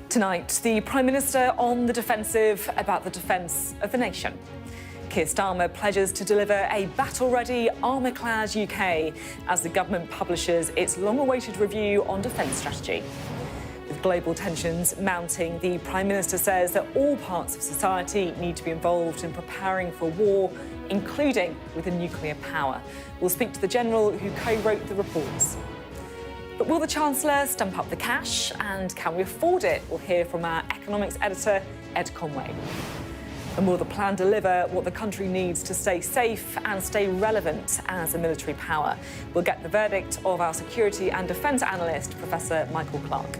Tonight, the Prime Minister on the defensive about the defence of the nation. Keir Starmer pledges to deliver a battle-ready, armour-clad UK as the government publishes its long-awaited review on defence strategy. With global tensions mounting, the Prime Minister says that all parts of society need to be involved in preparing for war, including with a nuclear power. We'll speak to the General who co-wrote the reports. But will the Chancellor stump up the cash, and can we afford it? We'll hear from our economics editor, Ed Conway. And will the plan deliver what the country needs to stay safe and stay relevant as a military power? We'll get the verdict of our security and defence analyst, Professor Michael Clark.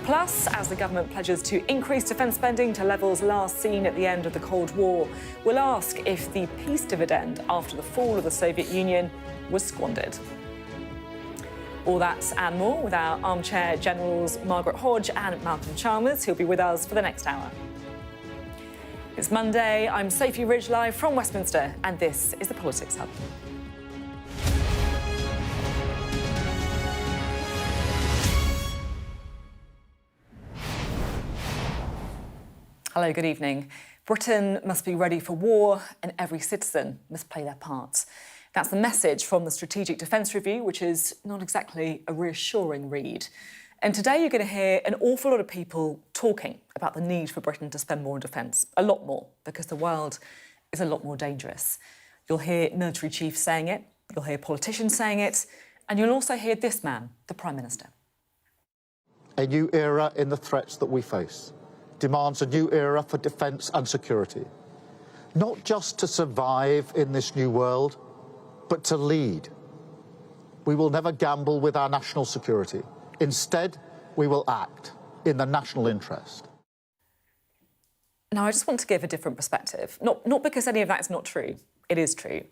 Plus, as the government pledges to increase defence spending to levels last seen at the end of the Cold War, we'll ask if the peace dividend after the fall of the Soviet Union was squandered. All that and more with our armchair generals Margaret Hodge and Malcolm Chalmers, who'll be with us for the next hour. It's Monday, I'm Sophy Ridge live from Westminster, and this is the Politics Hub. Hello, good evening. Britain must be ready for war, and every citizen must play their part. That's the message from the Strategic Defence Review, which is not exactly a reassuring read. And today you're going to hear an awful lot of people talking about the need for Britain to spend more on defence, a lot more, because the world is a lot more dangerous. You'll hear military chiefs saying it, you'll hear politicians saying it, and you'll also hear this man, the Prime Minister. A new era in the threats that we face demands a new era for defence and security. Not just to survive in this new world, but to lead. We will never gamble with our national security. Instead, we will act in the national interest. Now, I just want to give a different perspective. Not because any of that is not true. It is true.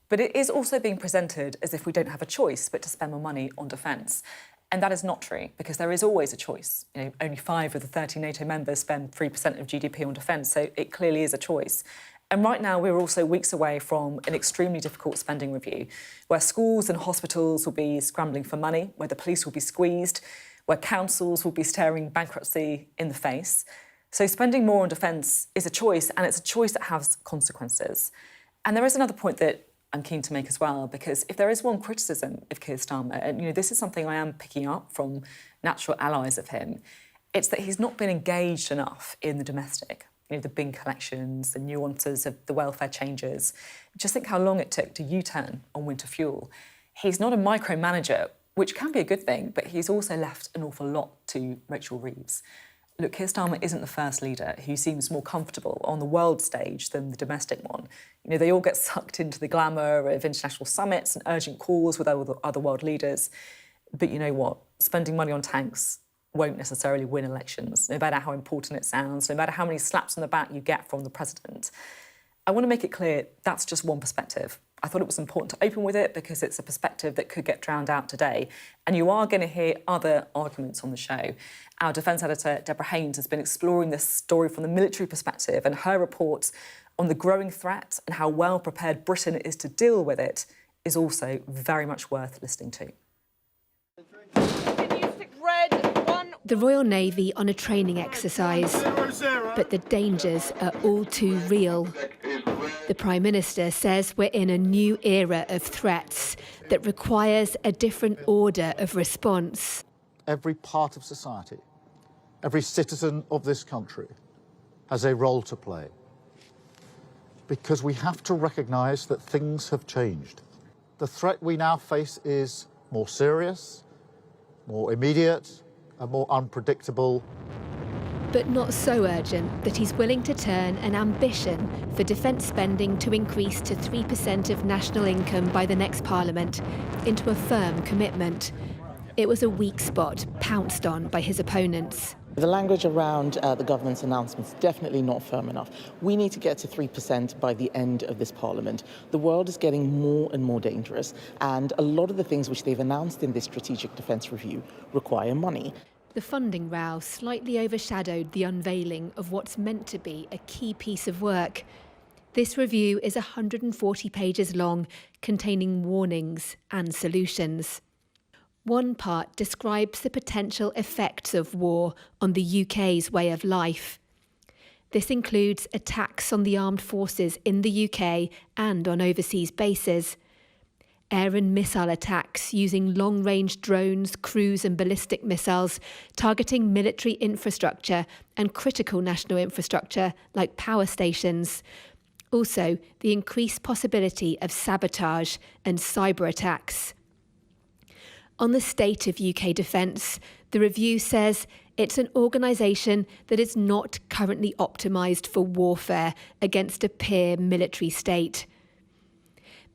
But it is also being presented as if we don't have a choice but to spend more money on defence. And that is not true, because there is always a choice. You know, only 5 of the 30 NATO members spend 3% of GDP on defence, so it clearly is a choice. And right now, we're also weeks away from an extremely difficult spending review, where schools and hospitals will be scrambling for money, where the police will be squeezed, where councils will be staring bankruptcy in the face. So spending more on defence is a choice, and it's a choice that has consequences. And there is another point that I'm keen to make as well, because if there is one criticism of Keir Starmer, and this is something I am picking up from natural allies of him, it's that he's not been engaged enough in the domestic. The bin collections, the nuances of the welfare changes. Just think how long it took to U-turn on winter fuel. He's not a micromanager, which can be a good thing, but he's also left an awful lot to Rachel Reeves. Look, Keir Starmer isn't the first leader who seems more comfortable on the world stage than the domestic one. They all get sucked into the glamour of international summits and urgent calls with other world leaders. But you know what? Spending money on tanks won't necessarily win elections, no matter how important it sounds, no matter how many slaps on the back you get from the president. I want to make it clear that's just one perspective. I thought it was important to open with it because it's a perspective that could get drowned out today. And you are going to hear other arguments on the show. Our defence editor, Deborah Haynes, has been exploring this story from the military perspective, and her report on the growing threat and how well prepared Britain is to deal with it is also very much worth listening to. The Royal Navy on a training exercise, but the dangers are all too real. The Prime Minister says we're in a new era of threats that requires a different order of response. Every part of society, every citizen of this country has a role to play, because we have to recognise that things have changed. The threat we now face is more serious, more immediate, and more unpredictable. But not so urgent that he's willing to turn an ambition for defence spending to increase to 3% of national income by the next Parliament into a firm commitment. It was a weak spot pounced on by his opponents. The language around the government's announcements is definitely not firm enough. We need to get to 3% by the end of this Parliament. The world is getting more and more dangerous, and a lot of the things which they've announced in this Strategic Defence Review require money. The funding row slightly overshadowed the unveiling of what's meant to be a key piece of work. This review is 140 pages long, containing warnings and solutions. One part describes the potential effects of war on the UK's way of life. This includes attacks on the armed forces in the UK and on overseas bases, air and missile attacks using long-range drones, cruise and ballistic missiles, targeting military infrastructure and critical national infrastructure like power stations. Also, the increased possibility of sabotage and cyber attacks. On the state of UK defence, the review says it's an organisation that is not currently optimised for warfare against a peer military state.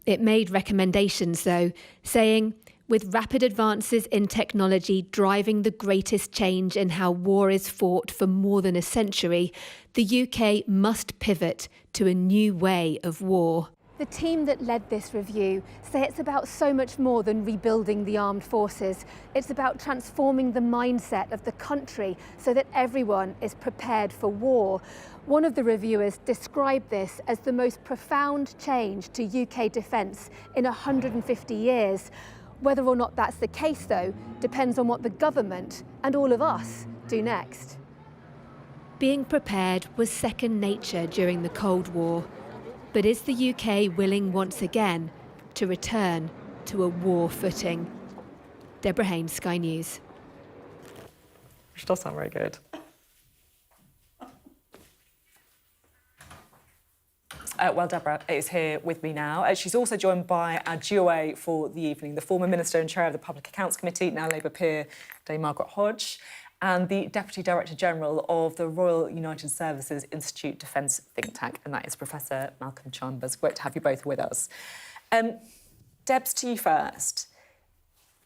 It made recommendations, though, saying, with rapid advances in technology driving the greatest change in how war is fought for more than a century, the UK must pivot to a new way of war. The team that led this review say it's about so much more than rebuilding the armed forces. It's about transforming the mindset of the country so that everyone is prepared for war. One of the reviewers described this as the most profound change to UK defence in 150 years. Whether or not that's the case, though, depends on what the government and all of us do next. Being prepared was second nature during the Cold War. But is the UK willing once again to return to a war footing? Deborah Haynes, Sky News. Which does sound very good. Well, Deborah is here with me now. She's also joined by our duo for the evening, the former Minister and Chair of the Public Accounts Committee, now Labour peer, Dame Margaret Hodge, and the Deputy Director General of the Royal United Services Institute Defence think tank, and that is Professor Malcolm Chambers. Great to have you both with us. Debs, to you first,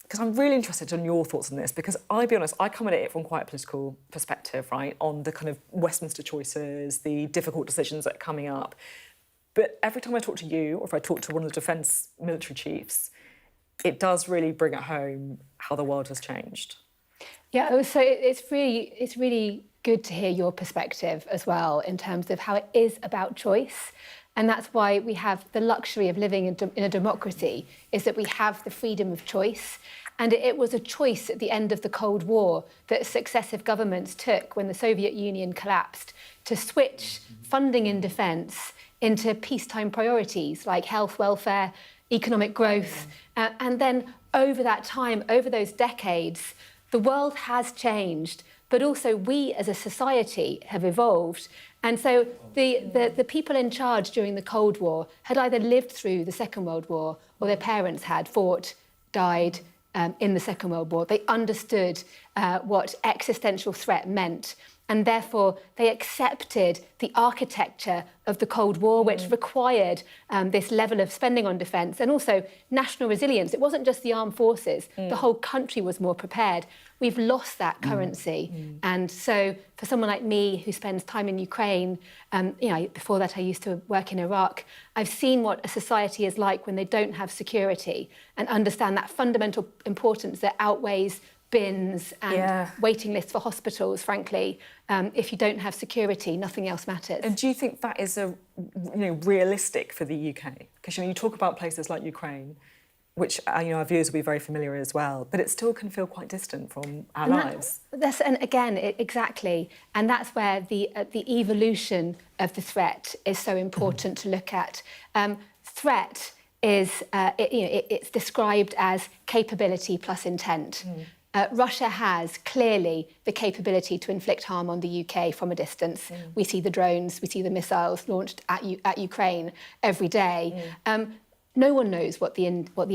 because I'm really interested in your thoughts on this, because I'll be honest, I come at it from quite a political perspective, right, on the kind of Westminster choices, the difficult decisions that are coming up. But every time I talk to you, or if I talk to one of the defence military chiefs, it does really bring it home how the world has changed. Yeah, so it's really good to hear your perspective as well in terms of how it is about choice. And that's why we have the luxury of living in a democracy, is that we have the freedom of choice. And it was a choice at the end of the Cold War that successive governments took when the Soviet Union collapsed to switch funding in defence into peacetime priorities like health, welfare, economic growth. And then over that time, over those decades, the world has changed, but also we as a society have evolved. And so the people in charge during the Cold War had either lived through the Second World War or their parents had fought, died in the Second World War. They understood what existential threat meant. And therefore, they accepted the architecture of the Cold War, which required this level of spending on defence and also national resilience. It wasn't just the armed forces. The whole country was more prepared. We've lost that currency. And so for someone like me who spends time in Ukraine, before that I used to work in Iraq, I've seen what a society is like when they don't have security and understand that fundamental importance that outweighs bins and waiting lists for hospitals, frankly. If you don't have security, nothing else matters. And do you think that is realistic for the UK? Because you talk about places like Ukraine, which our viewers will be very familiar as well, but it still can feel quite distant from our lives. Exactly, and that's where the evolution of the threat is so important to look at. Threat is it's described as capability plus intent. Russia has clearly the capability to inflict harm on the UK from a distance. We see the drones, we see the missiles launched at Ukraine every day. No one knows what the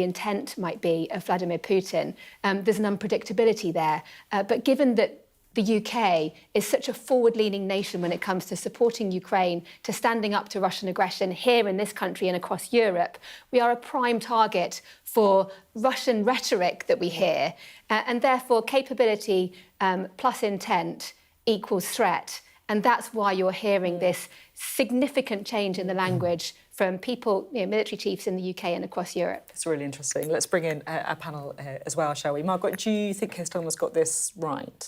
intent might be of Vladimir Putin. There's an unpredictability there. But given that the UK is such a forward-leaning nation when it comes to supporting Ukraine, to standing up to Russian aggression here in this country and across Europe, we are a prime target for Russian rhetoric that we hear. And therefore, capability plus intent equals threat. And that's why you're hearing this significant change in the language from people, military chiefs in the UK and across Europe. It's really interesting. Let's bring in our panel as well, shall we? Margaret, do you think Keir Starmer's got this right?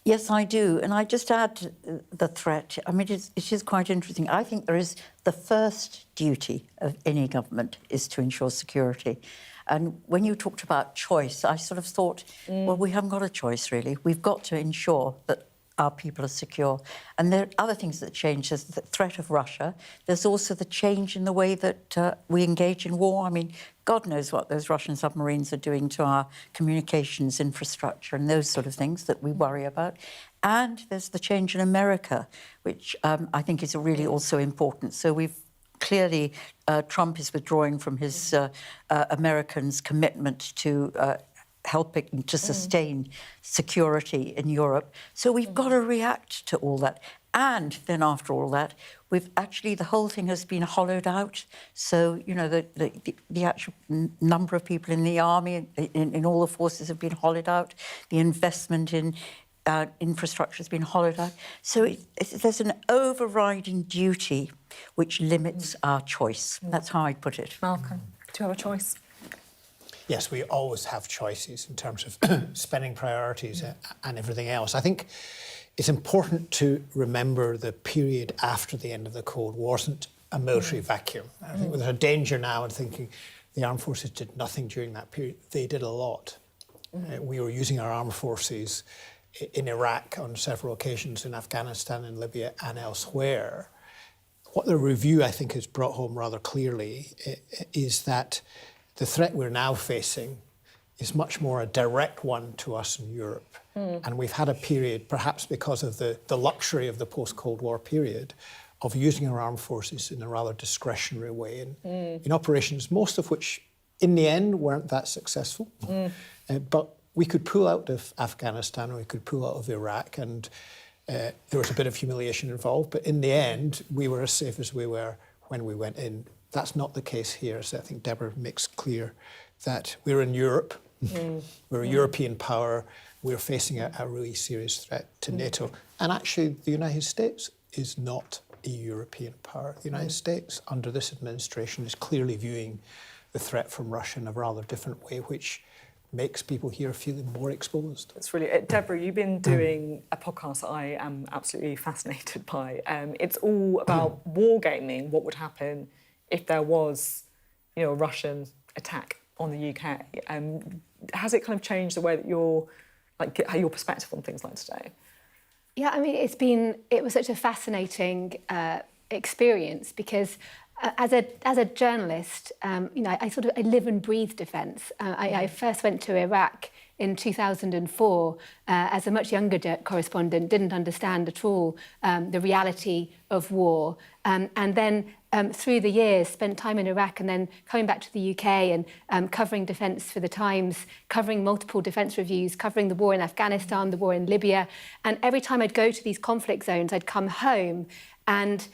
Yes, I do. And I just add to the threat. I mean, it is quite interesting. I think there is the first duty of any government is to ensure security. And when you talked about choice, I sort of thought, well, we haven't got a choice, really. We've got to ensure that our people are secure. And there are other things that change. There's the threat of Russia. There's also the change in the way that we engage in war. I mean, God knows what those Russian submarines are doing to our communications infrastructure and those sort of things that we worry about. And there's the change in America, which I think is really also important. So we've clearly, Trump is withdrawing from his Americans' commitment to helping to sustain security in Europe. So we've got to react to all that. And then after all that, we've actually, the whole thing has been hollowed out. So, you know, the actual number of people in the army, in all the forces have been hollowed out. The investment in infrastructure has been hollowed out. So there's an overriding duty which limits our choice. That's how I put it. Malcolm, do you have a choice? Yes, we always have choices in terms of spending priorities and everything else. I think it's important to remember the period after the end of the Cold War wasn't a military vacuum. I think there's a danger now in thinking the armed forces did nothing during that period. They did a lot. We were using our armed forces in Iraq on several occasions, in Afghanistan and Libya and elsewhere. What the review, I think, has brought home rather clearly is that the threat we're now facing is much more a direct one to us in Europe. And we've had a period, perhaps because of the luxury of the post-Cold War period, of using our armed forces in a rather discretionary way in operations, most of which, in the end, weren't that successful. But we could pull out of Afghanistan, or we could pull out of Iraq, and there was a bit of humiliation involved. But in the end, we were as safe as we were when we went in. That's not the case here. So I think Deborah makes clear that we're in Europe. We're a European power. We're facing a really serious threat to NATO. And actually, the United States is not a European power. The United States, under this administration, is clearly viewing the threat from Russia in a rather different way, which makes people here feeling more exposed. It's really... Deborah, you've been doing a podcast that I am absolutely fascinated by. It's all about wargaming, what would happen if there was, you know, a Russian attack on the UK. Has it kind of changed the way that your perspective on things like today? Yeah, I mean, it was such a fascinating experience because as a journalist, you know, I live and breathe defence. I first went to Iraq in 2004 as a much younger correspondent, didn't understand at all the reality of war, and then through the years spent time in Iraq and then coming back to the UK and covering defence for the Times, covering multiple defence reviews, covering the war in Afghanistan, the war in Libya, and every time I'd go to these conflict zones, I'd come home and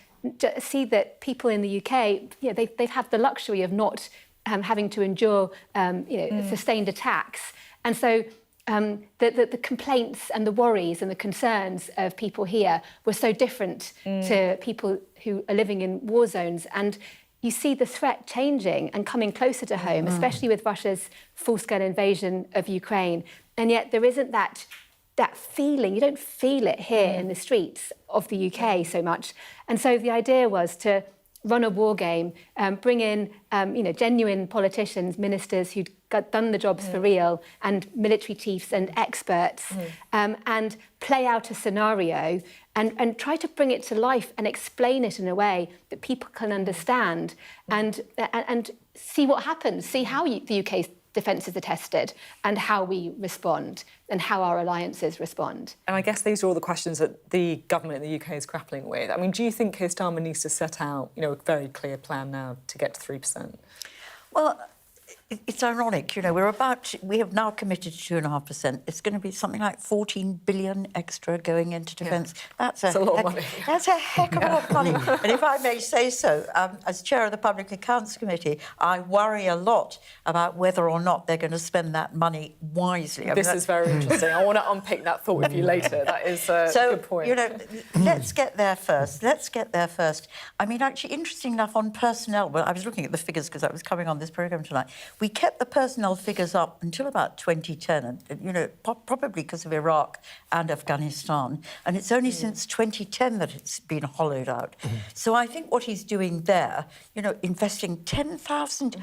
see that people in the UK, you know, they've had the luxury of not having to endure, sustained attacks. And so the complaints and the worries and the concerns of people here were so different to people who are living in war zones. And you see the threat changing and coming closer to home, especially with Russia's full-scale invasion of Ukraine. And yet there isn't that feeling, you don't feel it here in the streets of the UK so much. And so the idea was to run a war game, bring in genuine politicians, ministers who'd done the jobs for real, and military chiefs and experts, and play out a scenario and try to bring it to life and explain it in a way that people can understand and see what happens, see how the UK's defences are tested and how we respond and how our alliances respond. And I guess these are all the questions that the government in the UK is grappling with. I mean, do you think Keir Starmer needs to set out, you know, a very clear plan now to get to 3%? Well, it's ironic, you know, we have now committed to 2.5%. It's going to be something like 14 billion extra going into defence. Yeah. That's a lot of money. That's a heck of a lot of money. And if I may say so, as chair of the Public Accounts Committee, I worry a lot about whether or not they're going to spend that money wisely. This is very interesting. I want to unpick that thought with you later. That is a good point. You know, let's get there first. I mean, actually, interesting enough, on personnel, well, I was looking at the figures because I was coming on this programme tonight. We kept the personnel figures up until about 2010, and you know, probably because of Iraq and Afghanistan. And it's only since 2010 that it's been hollowed out. So I think what he's doing there, you know, investing 10,000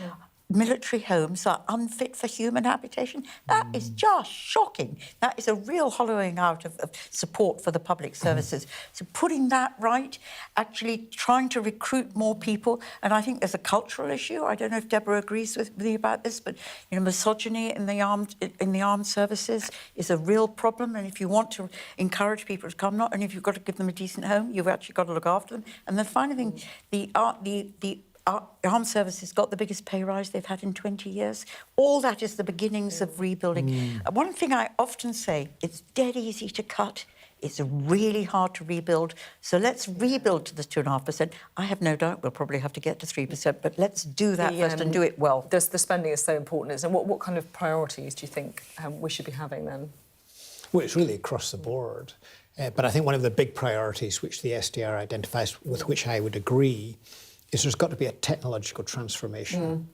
military homes are unfit for human habitation. That is just shocking. That is a real hollowing out of support for the public services. So putting that right, actually trying to recruit more people, and I think there's a cultural issue. I don't know if Deborah agrees with me about this, but misogyny in the armed services is a real problem. And if you want to encourage people to come, not only have you got to give them a decent home, you've actually got to look after them. And the final thing, the armed services got the biggest pay rise they've had in 20 years. All that is the beginnings of rebuilding. One thing I often say, it's dead easy to cut. It's really hard to rebuild. So let's rebuild to the 2.5%. I have no doubt we'll probably have to get to 3%, but let's do that first and do it well. The spending is so important. And what kind of priorities do you think we should be having then? Well, it's really across the board. But I think one of the big priorities which the SDR identifies, with which I would agree, is there's got to be a technological transformation.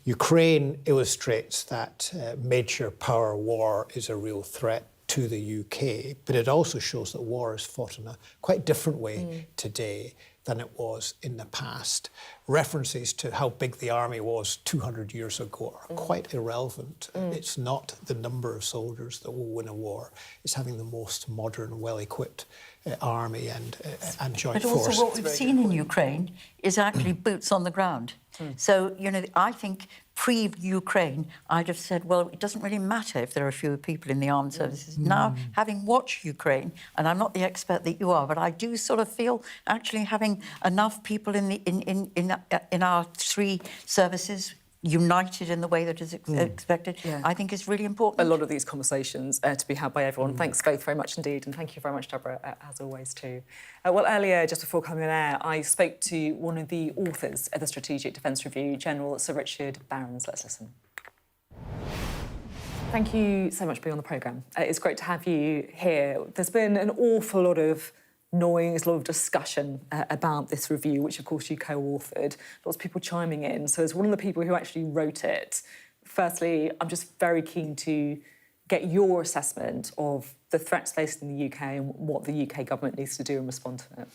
Ukraine illustrates that major power war is a real threat to the UK, but it also shows that war is fought in a quite different way today than it was in the past. References to how big the army was 200 years ago are quite irrelevant. It's not the number of soldiers that will win a war. It's having the most modern, well-equipped army and joint force. But also what we've seen in Ukraine is actually boots on the ground. So, I think pre-Ukraine, I'd have said, well, it doesn't really matter if there are fewer people in the armed services. Now, having watched Ukraine, and I'm not the expert that you are, but I do sort of feel actually having enough people in our three services united in the way that is expected, I think is really important. A lot of these conversations to be had by everyone. Thanks both very much indeed, and thank you very much, Deborah, as always too. Well, earlier, just before coming on air, I spoke to one of the authors of the Strategic Defence Review, General Sir Richard Barrons. Let's listen. Thank you so much for being on the programme. It's great to have you here. There's been an awful lot of noise, a lot of discussion about this review, which of course you co-authored, lots of people chiming in. So as one of the people who actually wrote it, firstly, I'm just very keen to get your assessment of the threats faced in the UK and what the UK government needs to do in response to it.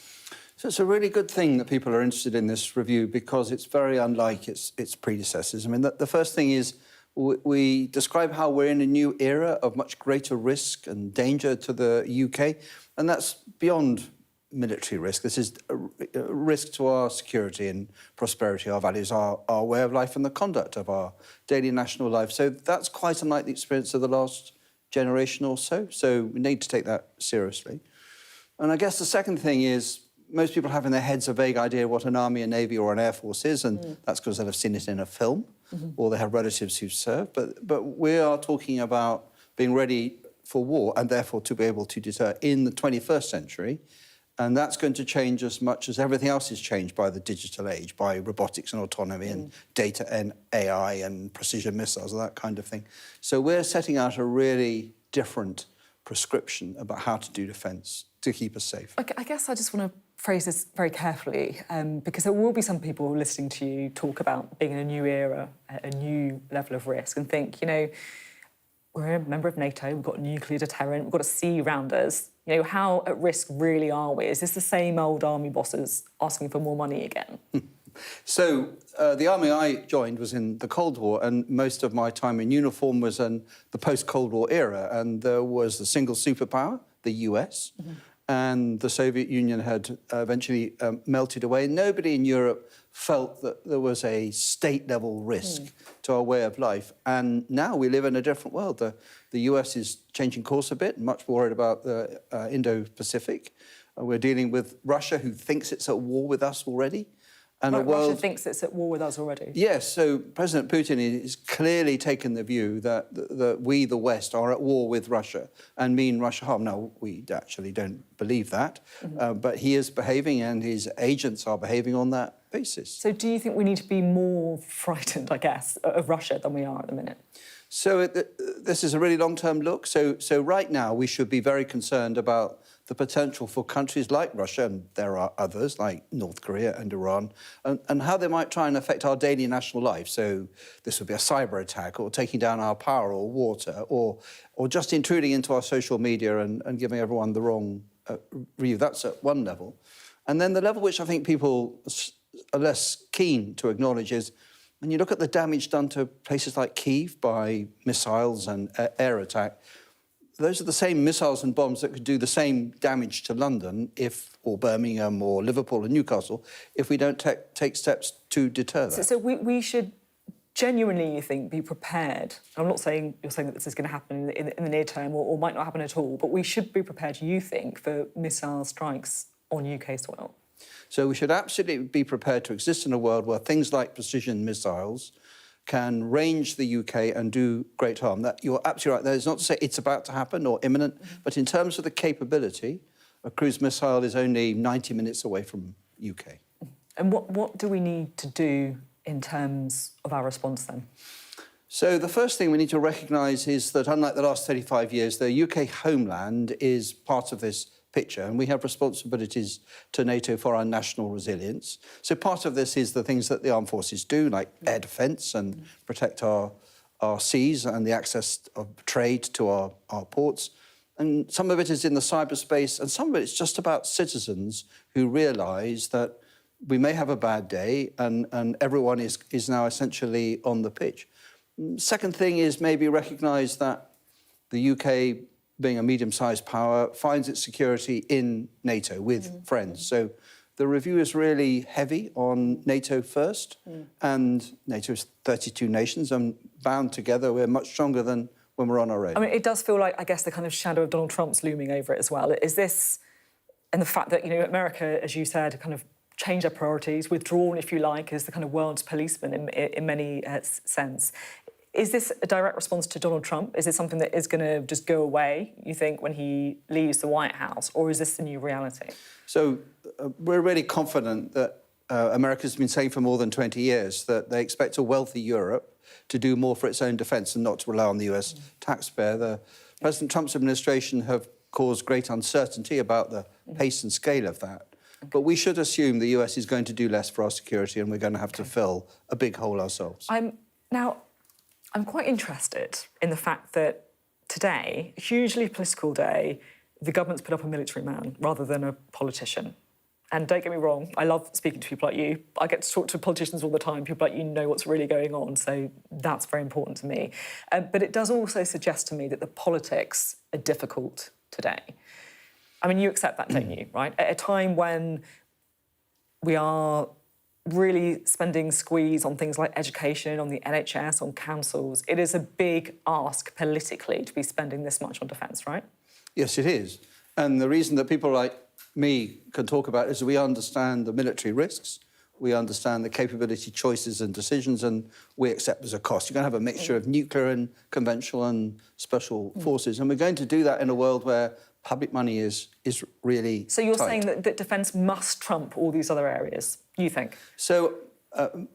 So it's a really good thing that people are interested in this review because it's very unlike its predecessors. I mean, the first thing is we describe how we're in a new era of much greater risk and danger to the UK, and that's beyond military risk. This is a risk to our security and prosperity, our values, our way of life and the conduct of our daily national life. So that's quite unlike the experience of the last generation or so. So we need to take that seriously. And I guess the second thing is most people have in their heads a vague idea of what an army, a navy or an air force is, and that's because they've seen it in a film or they have relatives who've served. But we are talking about being ready for war and therefore to be able to deter in the 21st century. And that's going to change as much as everything else is changed by the digital age, by robotics and autonomy and data and AI and precision missiles and that kind of thing. So we're setting out a really different prescription about how to do defence to keep us safe. I guess I just want to phrase this very carefully because there will be some people listening to you talk about being in a new era, a new level of risk and think, we're a member of NATO, we've got a nuclear deterrent, we've got a sea around us. How at risk really are we? Is this the same old army bosses asking for more money again? So the army I joined was in the Cold War, and most of my time in uniform was in the post-Cold War era, and there was the single superpower, the US, and the Soviet Union had eventually melted away. Nobody in Europe felt that there was a state-level risk to our way of life. And now we live in a different world. The US is changing course a bit, much worried about the Indo-Pacific. We're dealing with Russia, who thinks it's at war with us already. And Russia thinks it's at war with us already? Yes, so President Putin is clearly taken the view that we, the West, are at war with Russia and mean Russia harm. Now, we actually don't believe that, but he is behaving and his agents are behaving on that basis. So do you think we need to be more frightened, I guess, of Russia than we are at the minute? So this is a really long-term look. So right now, we should be very concerned about the potential for countries like Russia, and there are others like North Korea and Iran, and how they might try and affect our daily national life. So this would be a cyber attack or taking down our power or water or just intruding into our social media and giving everyone the wrong view. That's at one level. And then the level which I think people are less keen to acknowledge is and you look at the damage done to places like Kyiv by missiles and air attack, those are the same missiles and bombs that could do the same damage to London or Birmingham or Liverpool and Newcastle if we don't take steps to deter that. So we should genuinely, you think, be prepared. I'm not saying you're saying that this is going to happen in the near term or might not happen at all, but we should be prepared, you think, for missile strikes on UK soil. So we should absolutely be prepared to exist in a world where things like precision missiles can range the UK and do great harm. That you're absolutely right. That is not to say it's about to happen or imminent, but in terms of the capability, a cruise missile is only 90 minutes away from UK. And what do we need to do in terms of our response then? So the first thing we need to recognise is that, unlike the last 35 years, the UK homeland is part of this picture, and we have responsibilities to NATO for our national resilience. So part of this is the things that the armed forces do, like air defence and protect our seas and the access of trade to our ports. And some of it is in the cyberspace, and some of it is just about citizens who realise that we may have a bad day and everyone is now essentially on the pitch. Second thing is maybe recognise that the UK, being a medium-sized power, finds its security in NATO with friends. So the review is really heavy on NATO first, and NATO is 32 nations, and bound together, we're much stronger than when we're on our own. I mean, it does feel like, I guess, the kind of shadow of Donald Trump's looming over it as well. Is this, and the fact that, America, as you said, kind of changed their priorities, withdrawn, if you like, as the kind of world's policeman in many sense. Is this a direct response to Donald Trump? Is it something that is going to just go away, you think, when he leaves the White House? Or is this the new reality? So we're really confident that America's been saying for more than 20 years that they expect a wealthy Europe to do more for its own defence and not to rely on the US taxpayer. President Trump's administration have caused great uncertainty about the pace and scale of that. But we should assume the US is going to do less for our security, and we're going to have to fill a big hole ourselves. I'm quite interested in the fact that today, a hugely political day, the government's put up a military man rather than a politician. And don't get me wrong, I love speaking to people like you. I get to talk to politicians all the time. People like you know what's really going on, so that's very important to me. But it does also suggest to me that the politics are difficult today. I mean, you accept that, don't you, right? At a time when we are really spending squeeze on things like education, on the NHS, on councils, it is a big ask politically to be spending this much on defence, right? Yes, it is. And the reason that people like me can talk about it is that we understand the military risks, we understand the capability choices and decisions, and we accept there's a cost. You're going to have a mixture of nuclear and conventional and special forces, and we're going to do that in a world where public money is really So you're tight. saying that defence must trump all these other areas, you think? So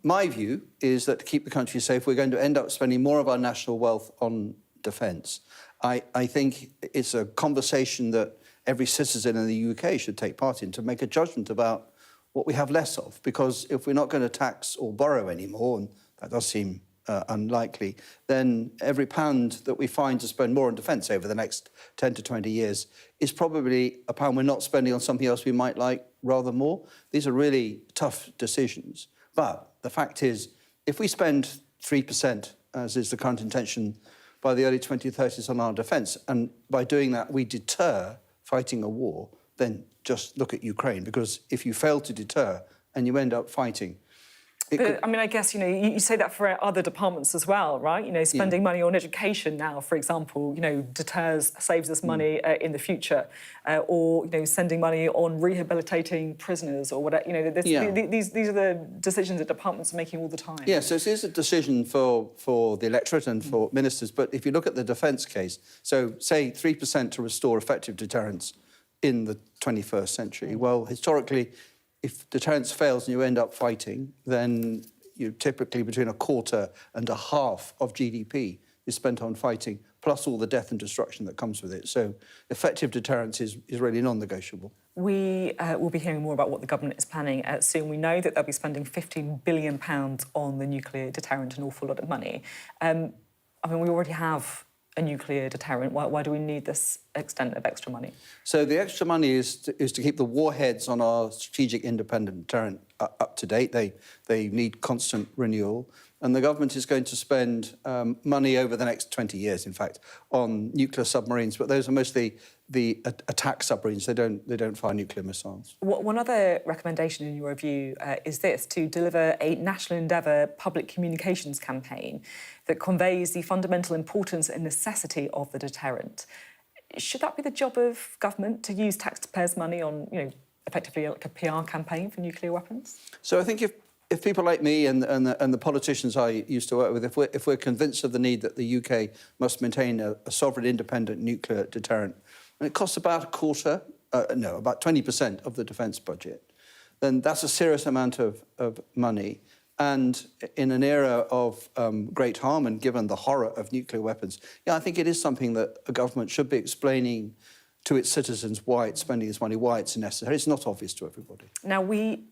my view is that to keep the country safe, we're going to end up spending more of our national wealth on defence. I think it's a conversation that every citizen in the UK should take part in to make a judgment about what we have less of. Because if we're not going to tax or borrow anymore, and that does seem unlikely, then every pound that we find to spend more on defence over the next 10 to 20 years is probably a pound we're not spending on something else we might like rather more. These are really tough decisions. But the fact is, if we spend 3%, as is the current intention, by the early 2030s on our defence, and by doing that we deter fighting a war, then just look at Ukraine, because if you fail to deter and you end up fighting, I mean, I guess, you say that for other departments as well, right? Spending money on education now, for example, deters, saves us money in the future. Or, sending money on rehabilitating prisoners or whatever. These are the decisions that departments are making all the time. Yeah, so it is a decision for the electorate and for ministers. But if you look at the defence case, so say 3% to restore effective deterrence in the 21st century. Well, historically, if deterrence fails and you end up fighting, then you typically between a quarter and a half of GDP is spent on fighting, plus all the death and destruction that comes with it. So effective deterrence is really non-negotiable. We will be hearing more about what the government is planning soon. We know that they'll be spending £15 billion on the nuclear deterrent, an awful lot of money. I mean, we already have a nuclear deterrent. Why do we need this extent of extra money? So the extra money is to keep the warheads on our strategic independent deterrent up to date. They need constant renewal. And the government is going to spend money over the next 20 years, in fact, on nuclear submarines. But those are mostly the attack submarines. They don't fire nuclear missiles. One other recommendation in your review is this: to deliver a national endeavour public communications campaign that conveys the fundamental importance and necessity of the deterrent. Should that be the job of government, to use taxpayers' money on, effectively like a PR campaign for nuclear weapons? So I think if people like me and the politicians I used to work with, if we're convinced of the need that the UK must maintain a sovereign, independent nuclear deterrent, and it costs about about 20% of the defence budget, then that's a serious amount of money. And in an era of great harm, and given the horror of nuclear weapons, I think it is something that a government should be explaining to its citizens why it's spending this money, why it's necessary. It's not obvious to everybody. Now, we,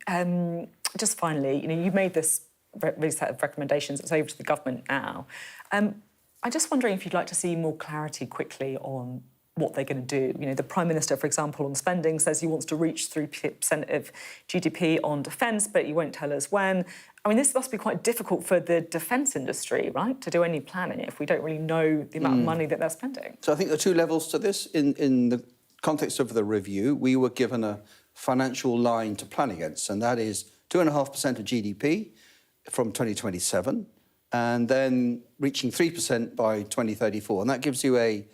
just finally, you've made this set of recommendations. It's over to the government now. I'm just wondering if you'd like to see more clarity quickly on what they're going to do. The Prime Minister, for example, on spending says he wants to reach 3% of GDP on defence, but he won't tell us when. I mean, this must be quite difficult for the defence industry, right, to do any planning if we don't really know the amount of money that they're spending. So I think there are two levels to this. In the context of the review, we were given a financial line to plan against, and that is 2.5% of GDP from 2027, and then reaching 3% by 2034. And that gives you a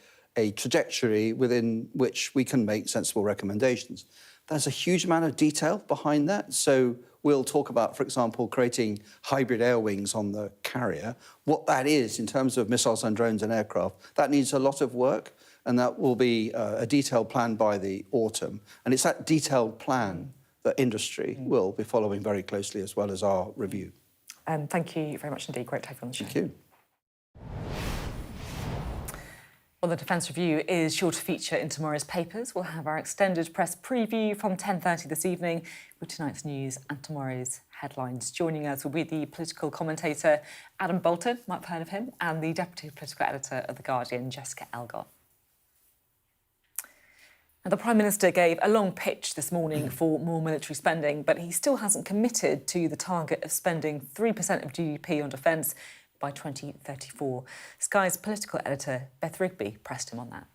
trajectory within which we can make sensible recommendations. There's a huge amount of detail behind that. So we'll talk about, for example, creating hybrid air wings on the carrier. What that is in terms of missiles and drones and aircraft, that needs a lot of work, and that will be a detailed plan by the autumn. And it's that detailed plan that industry will be following very closely, as well as our review. Thank you very much indeed. Great to have you on the show. Thank you. Well, the Defence Review is sure to feature in tomorrow's papers. We'll have our extended press preview from 10:30 this evening with tonight's news and tomorrow's headlines. Joining us will be the political commentator Adam Bolton, might have heard of him, and the deputy political editor of The Guardian, Jessica Elgar. Now, the Prime Minister gave a long pitch this morning for more military spending, but he still hasn't committed to the target of spending 3% of GDP on defence by 2034. Sky's political editor, Beth Rigby, pressed him on that.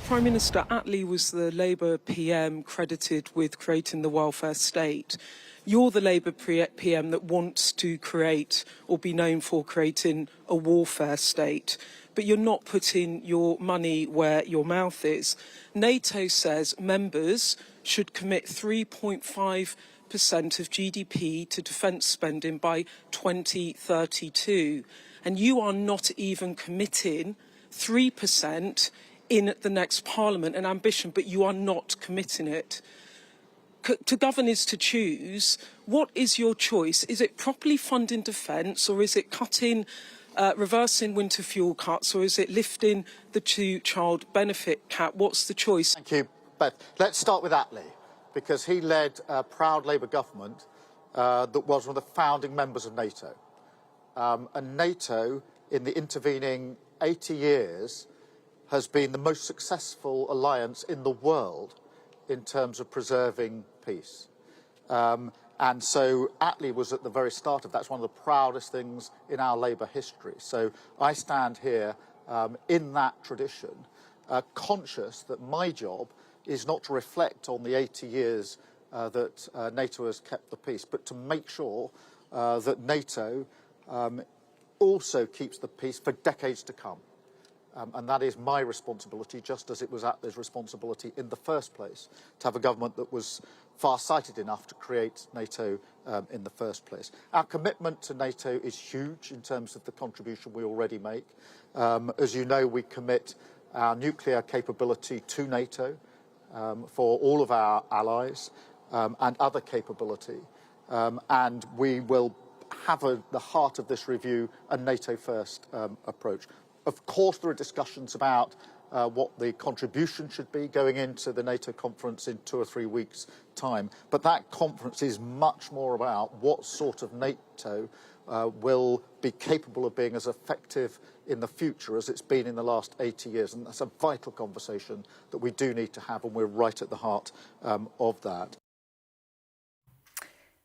Prime Minister Attlee was the Labour PM credited with creating the welfare state. You're the Labour PM that wants to create or be known for creating a warfare state, but you're not putting your money where your mouth is. NATO says members should commit 3.5% of GDP to defence spending by 2032. And you are not even committing 3% in the next Parliament, an ambition, but you are not committing it. To govern is to choose. What is your choice? Is it properly funding defence, or is it cutting, reversing winter fuel cuts, or is it lifting the two-child benefit cap? What's the choice? Thank you, Beth. Let's start with Attlee, because he led a proud Labour government that was one of the founding members of NATO. And NATO, in the intervening 80 years, has been the most successful alliance in the world in terms of preserving peace. And so Attlee was at the very start of that. That's one of the proudest things in our Labour history. So I stand here in that tradition, conscious that my job is not to reflect on the 80 years that NATO has kept the peace, but to make sure that NATO also keeps the peace for decades to come. And that is my responsibility, just as it was Attlee's responsibility in the first place, to have a government that was far-sighted enough to create NATO in the first place. Our commitment to NATO is huge in terms of the contribution we already make. As you know, we commit our nuclear capability to NATO for all of our allies and other capability. And we will have at the heart of this review a NATO-first approach. Of course, there are discussions about what the contribution should be going into the NATO conference in 2 or 3 weeks' time. But that conference is much more about what sort of NATO will be capable of being as effective in the future as it's been in the last 80 years. And that's a vital conversation that we do need to have, and we're right at the heart of that.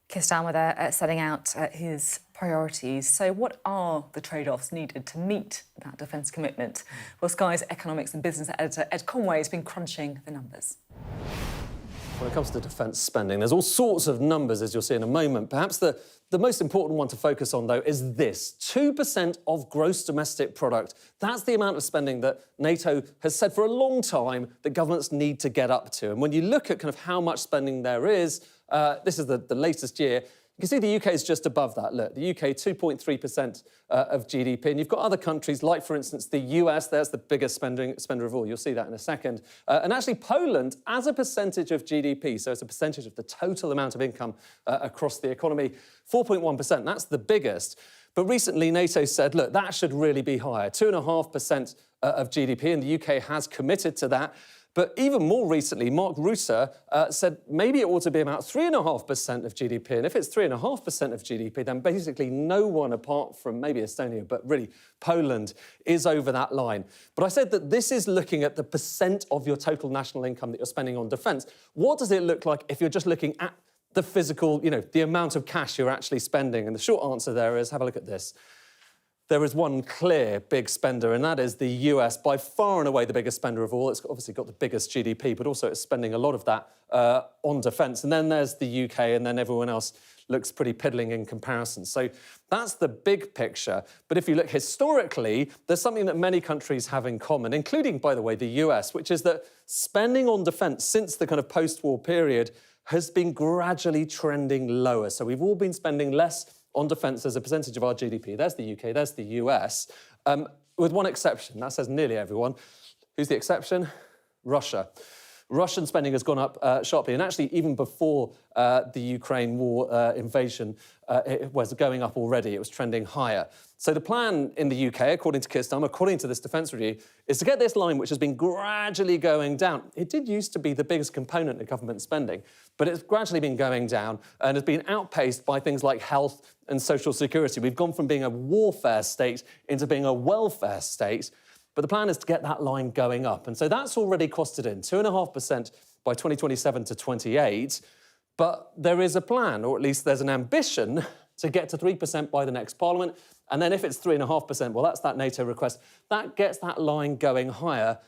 Keir Starmer there setting out his priorities. So what are the trade-offs needed to meet that defence commitment? Well, Sky's economics and business editor Ed Conway has been crunching the numbers. When it comes to defence spending, there's all sorts of numbers, as you'll see in a moment. Perhaps the most important one to focus on, though, is this. 2% of gross domestic product. That's the amount of spending that NATO has said for a long time that governments need to get up to. And when you look at kind of how much spending there is, this is the latest year, you can see the UK is just above that. Look, the UK, 2.3% of GDP. And you've got other countries, like, for instance, the US. There's the biggest spender of all. You'll see that in a second. And actually, Poland, as a percentage of GDP, so it's a percentage of the total amount of income across the economy, 4.1%. That's the biggest. But recently, NATO said, look, that should really be higher, 2.5% of GDP, and the UK has committed to that. But even more recently, Mark Rutte said maybe it ought to be about 3.5% of GDP. And if it's 3.5% of GDP, then basically no one apart from maybe Estonia, but really Poland, is over that line. But I said that this is looking at the percent of your total national income that you're spending on defence. What does it look like if you're just looking at the physical, the amount of cash you're actually spending? And the short answer there is, have a look at this. There is one clear big spender, and that is the US, by far and away the biggest spender of all. It's obviously got the biggest GDP, but also it's spending a lot of that on defence. And then there's the UK, and then everyone else looks pretty piddling in comparison. So that's the big picture. But if you look historically, there's something that many countries have in common, including, by the way, the US, which is that spending on defence since the kind of post-war period has been gradually trending lower. So we've all been spending less on defence as a percentage of our GDP. There's the UK, there's the US, with one exception. That says nearly everyone. Who's the exception? Russia. Russian spending has gone up sharply, and actually even before the Ukraine war invasion, it was going up already. It was trending higher. So the plan in the UK, according to Keir Starmer, according to this defence review, is to get this line, which has been gradually going down. It did used to be the biggest component of government spending, but it's gradually been going down and has been outpaced by things like health and social security. We've gone from being a warfare state into being a welfare state. But the plan is to get that line going up. And so that's already costed in 2.5% by 2027 to 28. But there is a plan, or at least there's an ambition, to get to 3% by the next Parliament. And then if it's 3.5%, well, that's that NATO request. That gets that line going higher.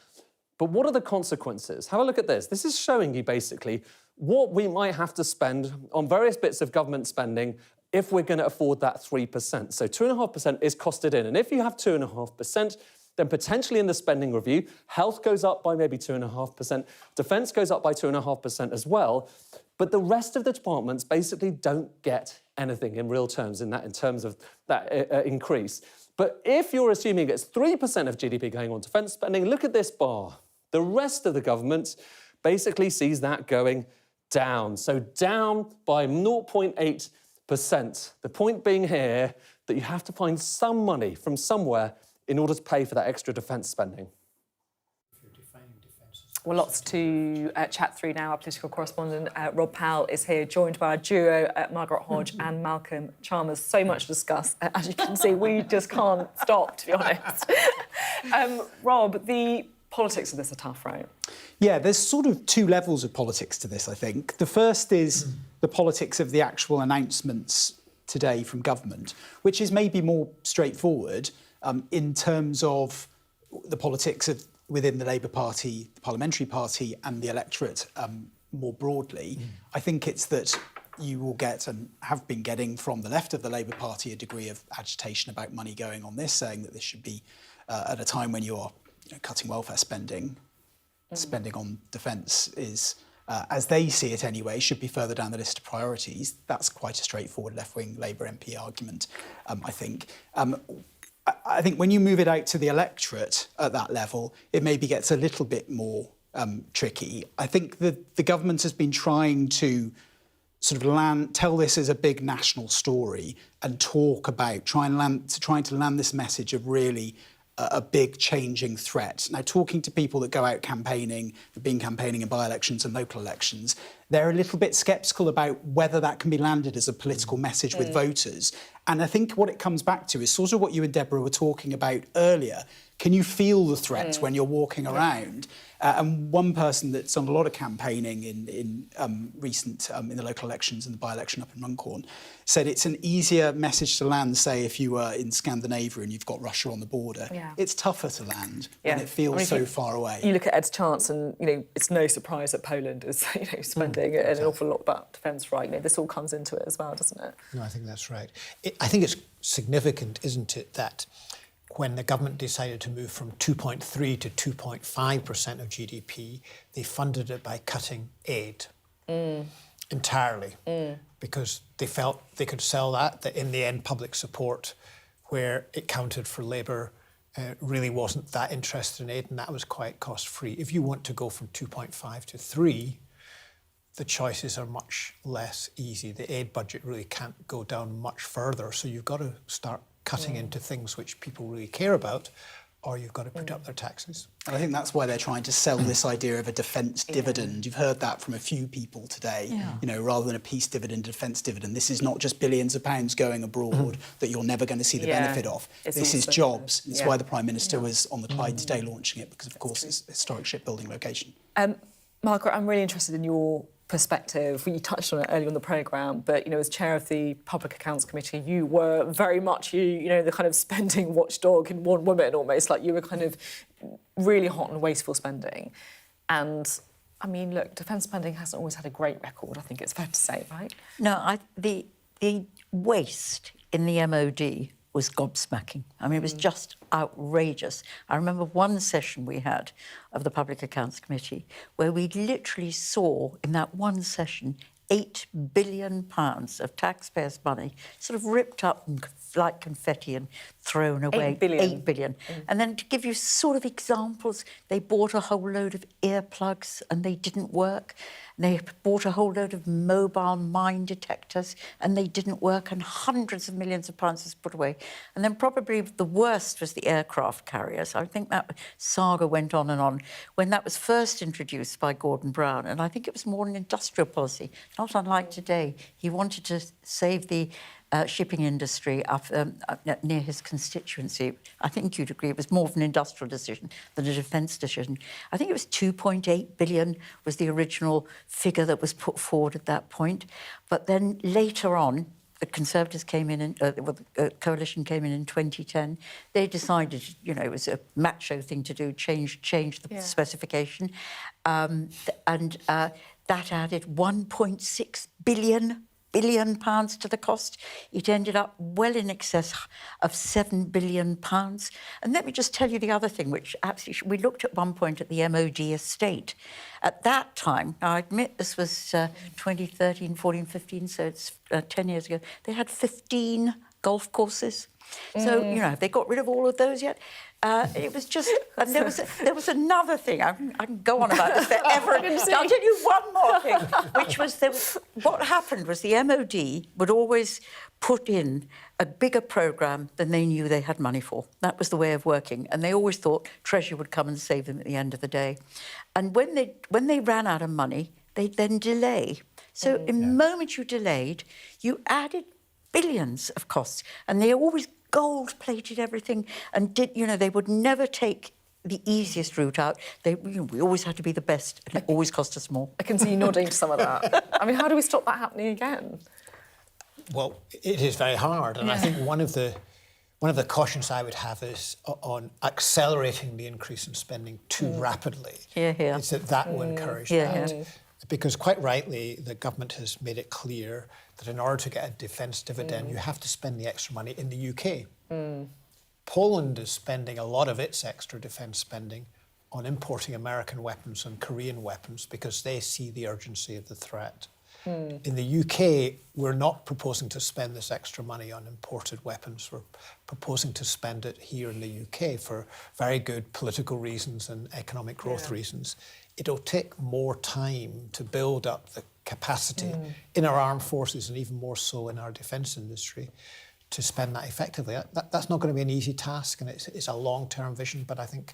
But what are the consequences? Have a look at this. This is showing you basically what we might have to spend on various bits of government spending if we're going to afford that 3%. So 2.5% is costed in. And if you have 2.5%, then potentially in the spending review, health goes up by maybe 2.5%, defence goes up by 2.5% as well, but the rest of the departments basically don't get anything in real terms in terms of that increase. But if you're assuming it's 3% of GDP going on defence spending, look at this bar. The rest of the government basically sees that going down. So down by 0.8%. The point being here that you have to find some money from somewhere in order to pay for that extra defence spending. Well, lots to chat through now. Our political correspondent, Rob Powell, is here, joined by our duo, Margaret Hodge and Malcolm Chalmers. So much to discuss. As you can see, we just can't stop, to be honest. Rob, the politics of this are tough, right? Yeah, there's sort of two levels of politics to this, I think. The first is the politics of the actual announcements today from government, which is maybe more straightforward. In terms of the politics of within the Labour Party, the Parliamentary Party and the electorate more broadly, I think it's that you will get and have been getting from the left of the Labour Party a degree of agitation about money going on this, saying that this should be at a time when you're cutting welfare spending. Spending on defence is, as they see it anyway, should be further down the list of priorities. That's quite a straightforward left-wing Labour MP argument, I think. I think when you move it out to the electorate at that level, it maybe gets a little bit more tricky. I think that the government has been trying to sort of tell this as a big national story and talk about trying to land this message of really a big changing threat. Now, talking to people that go out campaigning, have been campaigning in by-elections and local elections, they're a little bit sceptical about whether that can be landed as a political message with voters. And I think what it comes back to is sort of what you and Deborah were talking about earlier. Can you feel the threats when you're walking around? And one person that's done a lot of campaigning in the local elections and the by-election up in Runcorn said it's an easier message to land, say, if you were in Scandinavia and you've got Russia on the border. Yeah. It's tougher to land when it feels so far away. You look at Ed's chance and, it's no surprise that Poland is, spending an awful lot about defence, right? This all comes into it as well, doesn't it? No, I think that's right. I think it's significant, isn't it, that when the government decided to move from 2.3 to 2.5% of GDP, they funded it by cutting aid entirely because they felt they could sell that in the end public support, where it counted for Labour, really wasn't that interested in aid, and that was quite cost-free. If you want to go from 2.5 to 3, the choices are much less easy. The aid budget really can't go down much further, so you've got to start cutting into things which people really care about, or you've got to put up their taxes. And I think that's why they're trying to sell this idea of a defence dividend. You've heard that from a few people today. Rather than a peace dividend, defence dividend. This is not just billions of pounds going abroad that you're never going to see the benefit of. This is jobs. It's why the Prime Minister was on the Clyde today launching it, because, of course, it's a historic shipbuilding location. Margaret, I'm really interested in your perspective. You touched on it earlier on the programme, but, as chair of the Public Accounts Committee, you were very much, the kind of spending watchdog in one woman almost, like you were kind of really hot on wasteful spending. And, look, defence spending hasn't always had a great record, I think it's fair to say, right? No, the waste in the MOD was gobsmacking. It was just outrageous. I remember one session we had of the Public Accounts Committee where we literally saw in that one session £8 billion of taxpayers' money sort of ripped up like confetti and thrown away. 8 billion. 8 billion. And then to give you sort of examples, they bought a whole load of earplugs and they didn't work. They bought a whole load of mobile mine detectors and they didn't work, and hundreds of millions of pounds was put away. And then probably the worst was the aircraft carriers. I think that saga went on and on. When that was first introduced by Gordon Brown, and I think it was more an industrial policy, not unlike today. He wanted to save the shipping industry up near his constituency. I think you'd agree it was more of an industrial decision than a defence decision. I think it was 2.8 billion was the original figure that was put forward at that point. But then later on, the Conservatives came in, the coalition came in 2010. They decided, it was a macho thing to do, change the specification. And that added 1.6 billion pounds to the cost. It ended up well in excess of £7 billion. And let me just tell you the other thing, which absolutely we looked at one point at the MOD estate. At that time, now I admit this was 2013, 14, 15, so it's 10 years ago, they had 15 golf courses. So, have they got rid of all of those yet? It was just, and there was another thing. I can go on about this forever. I'll tell you one more thing, which was what happened was the MOD would always put in a bigger programme than they knew they had money for. That was the way of working, and they always thought Treasury would come and save them at the end of the day. And when they ran out of money, they'd then delay. So the moment you delayed, you added billions of costs, and they always gold-plated everything and they would never take the easiest route out. We always had to be the best, and it always cost us more. I can see you nodding to some of that. How do we stop that happening again? Well, it is very hard, and I think one of the cautions I would have is on accelerating the increase in spending too rapidly. Is that will encourage that. Because quite rightly, the government has made it clear that in order to get a defence dividend, you have to spend the extra money in the UK. Poland is spending a lot of its extra defence spending on importing American weapons and Korean weapons because they see the urgency of the threat. In the UK, we're not proposing to spend this extra money on imported weapons. We're proposing to spend it here in the UK for very good political reasons and economic growth reasons. It'll take more time to build up the capacity in our armed forces, and even more so in our defence industry, to spend that effectively. That's not going to be an easy task, and it's a long-term vision, but I think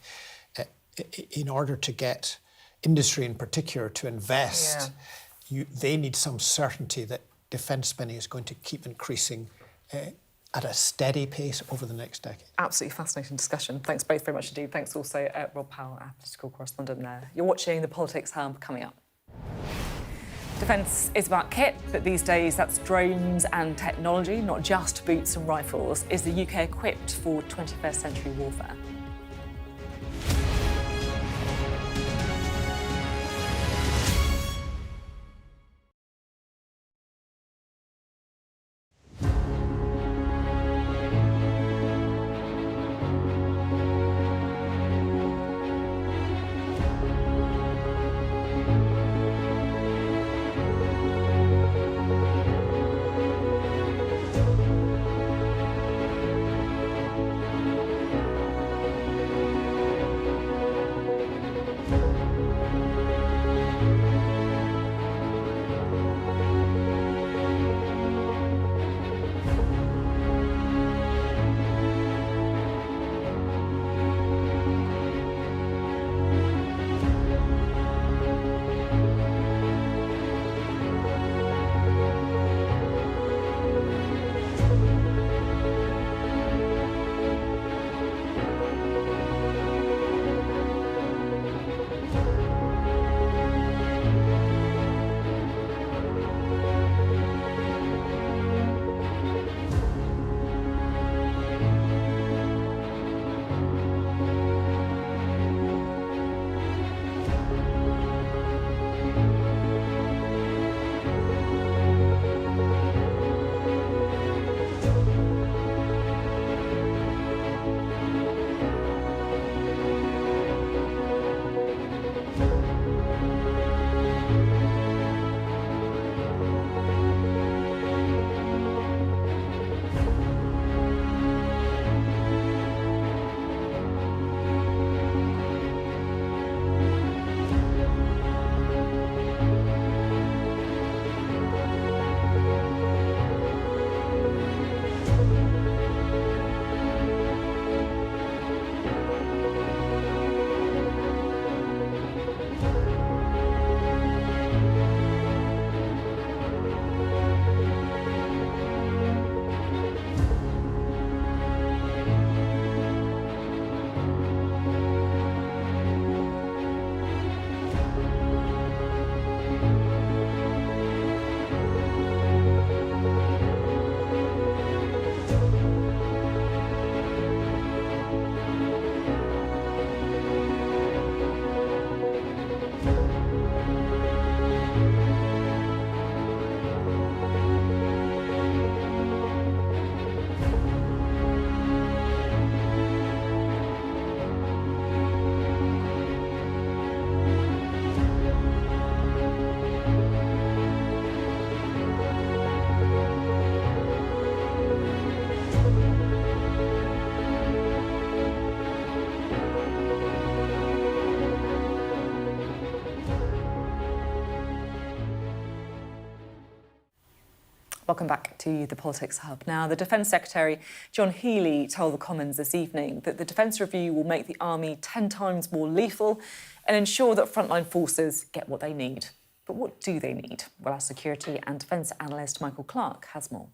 in order to get industry in particular to invest, they need some certainty that defence spending is going to keep increasing at a steady pace over the next decade. Absolutely fascinating discussion. Thanks both very much indeed. Thanks also Rob Powell, our political correspondent there. You're watching the Politics Hub. Coming up. Defence is about kit, but these days that's drones and technology, not just boots and rifles. Is the UK equipped for 21st century warfare? Welcome back to the Politics Hub. Now, the Defence Secretary, John Healey, told the Commons this evening that the Defence Review will make the Army 10 times more lethal and ensure that frontline forces get what they need. But what do they need? Well, our security and defence analyst Michael Clark has more.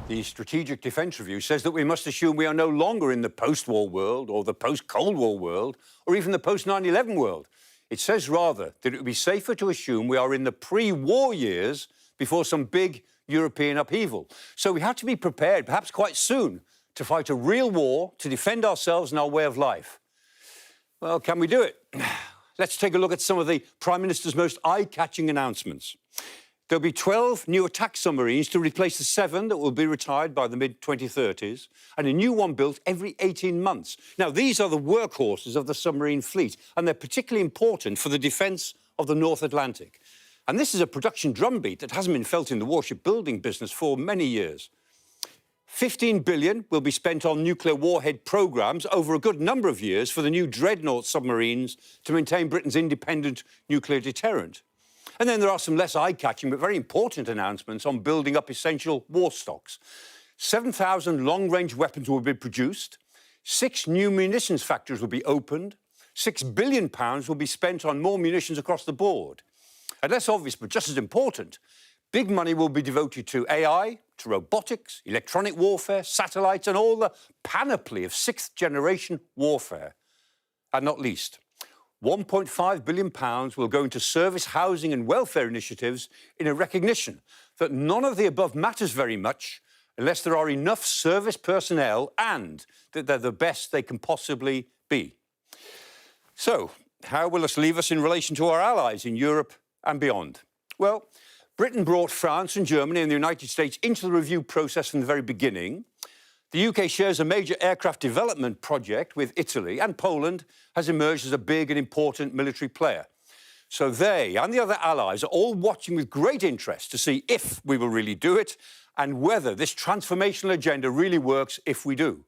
The Strategic Defence Review says that we must assume we are no longer in the post-war world or the post-Cold War world or even the post-9/11 world. It says rather that it would be safer to assume we are in the pre-war years before some big European upheaval. So we have to be prepared, perhaps quite soon, to fight a real war to defend ourselves and our way of life. Well, can we do it? Let's take a look at some of the Prime Minister's most eye-catching announcements. There'll be 12 new attack submarines to replace the 7 that will be retired by the mid-2030s, and a new one built every 18 months. Now, these are the workhorses of the submarine fleet, and they're particularly important for the defence of the North Atlantic. And this is a production drumbeat that hasn't been felt in the warship building business for many years. 15 billion will be spent on nuclear warhead programmes over a good number of years for the new Dreadnought submarines to maintain Britain's independent nuclear deterrent. And then there are some less eye-catching but very important announcements on building up essential war stocks. 7,000 long-range weapons will be produced, 6 new munitions factories will be opened, £6 billion will be spent on more munitions across the board. And less obvious, but just as important, big money will be devoted to AI, to robotics, electronic warfare, satellites, and all the panoply of sixth-generation warfare. And not least, £1.5 billion will go into service, housing and welfare initiatives in a recognition that none of the above matters very much unless there are enough service personnel and that they're the best they can possibly be. So, how will this leave us in relation to our allies in Europe and beyond? Well, Britain brought France and Germany and the United States into the review process from the very beginning. The UK shares a major aircraft development project with Italy, and Poland has emerged as a big and important military player. So they and the other allies are all watching with great interest to see if we will really do it and whether this transformational agenda really works if we do.